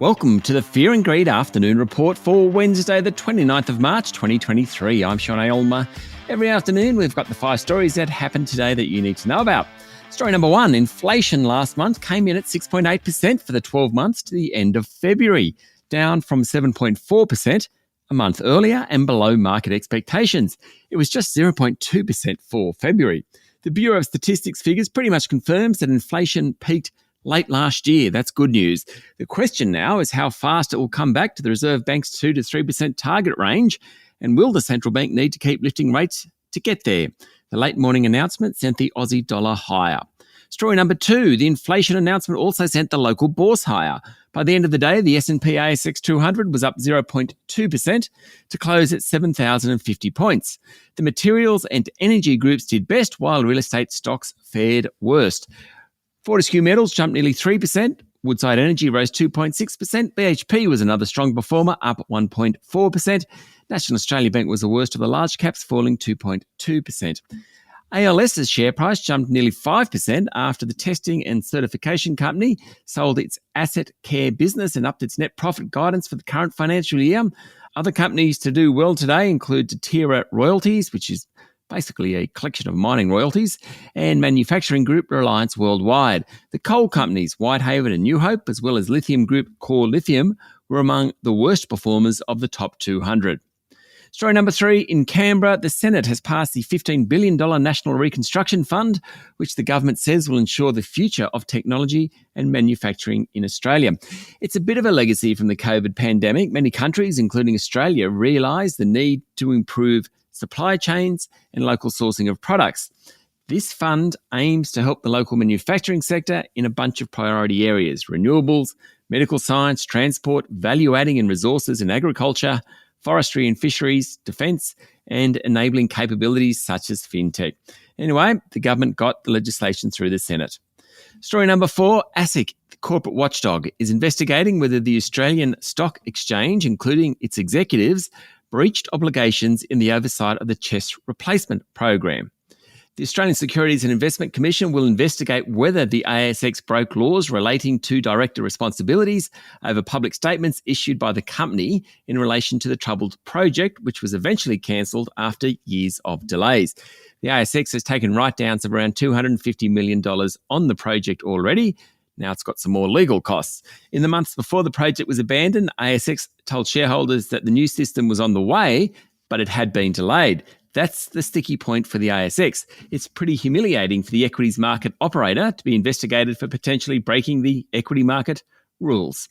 Welcome to the Fear and Greed Afternoon Report for Wednesday, the 29th of March, 2023. I'm Sean Aylmer. Every afternoon, we've got the 5 stories that happened today that you need to know about. Story number 1, inflation last month came in at 6.8% for the 12 months to the end of February, down from 7.4% a month earlier and below market expectations. It was just 0.2% for February. The Bureau of Statistics figures pretty much confirms that inflation peaked late last year. That's good news. The question now is how fast it will come back to the Reserve Bank's 2 to 3% target range, and will the central bank need to keep lifting rates to get there? The late morning announcement sent the Aussie dollar higher. Story number 2, the inflation announcement also sent the local bourse higher. By the end of the day, the S&P ASX 200 was up 0.2% to close at 7,050 points. The materials and energy groups did best, while real estate stocks fared worst. Fortescue Metals jumped nearly 3%. Woodside Energy rose 2.6%. BHP was another strong performer, up 1.4%. National Australia Bank was the worst of the large caps, falling 2.2%. ALS's share price jumped nearly 5% after the testing and certification company sold its asset care business and upped its net profit guidance for the current financial year. Other companies to do well today include Deterra Royalties, which is basically a collection of mining royalties, and manufacturing group Reliance Worldwide. The coal companies Whitehaven and New Hope, as well as lithium group Core Lithium, were among the worst performers of the top 200. Story number 3, in Canberra, the Senate has passed the $15 billion National Reconstruction Fund, which the government says will ensure the future of technology and manufacturing in Australia. It's a bit of a legacy from the COVID pandemic. Many countries, including Australia, realise the need to improve supply chains and local sourcing of products. This fund aims to help the local manufacturing sector in a bunch of priority areas: renewables, medical science, transport, value-adding in resources and agriculture, forestry and fisheries, defence, and enabling capabilities such as fintech. Anyway, the government got the legislation through the Senate. Story number 4, ASIC, the corporate watchdog, is investigating whether the Australian Stock Exchange, including its executives, breached obligations in the oversight of the CHESS replacement program. The Australian Securities and Investment Commission will investigate whether the ASX broke laws relating to director responsibilities over public statements issued by the company in relation to the troubled project, which was eventually cancelled after years of delays. The ASX has taken write-downs of around $250 million on the project already. Now it's got some more legal costs. In the months before the project was abandoned, ASX told shareholders that the new system was on the way, but it had been delayed. That's the sticky point for the ASX. It's pretty humiliating for the equities market operator to be investigated for potentially breaking the equity market rules.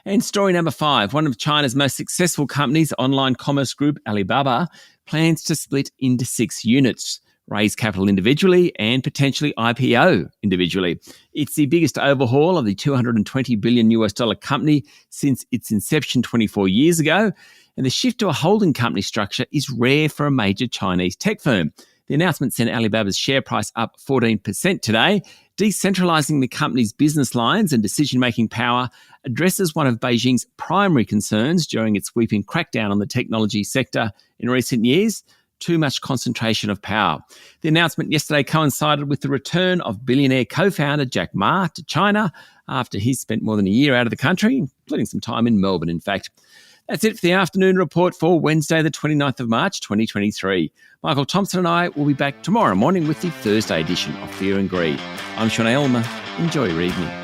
And story number 5, one of China's most successful companies, online commerce group Alibaba, plans to split into 6 units, raise capital individually and potentially IPO individually. It's the biggest overhaul of the $220 billion company since its inception 24 years ago. And the shift to a holding company structure is rare for a major Chinese tech firm. The announcement sent Alibaba's share price up 14% today. Decentralising the company's business lines and decision-making power addresses one of Beijing's primary concerns during its sweeping crackdown on the technology sector in recent years: too much concentration of power. The announcement yesterday coincided with the return of billionaire co-founder Jack Ma to China after he spent more than a year out of the country, including some time in Melbourne, in fact. That's it for the afternoon report for Wednesday, the 29th of March, 2023. Michael Thompson and I will be back tomorrow morning with the Thursday edition of Fear and Greed. I'm Sean Aylmer. Enjoy your evening.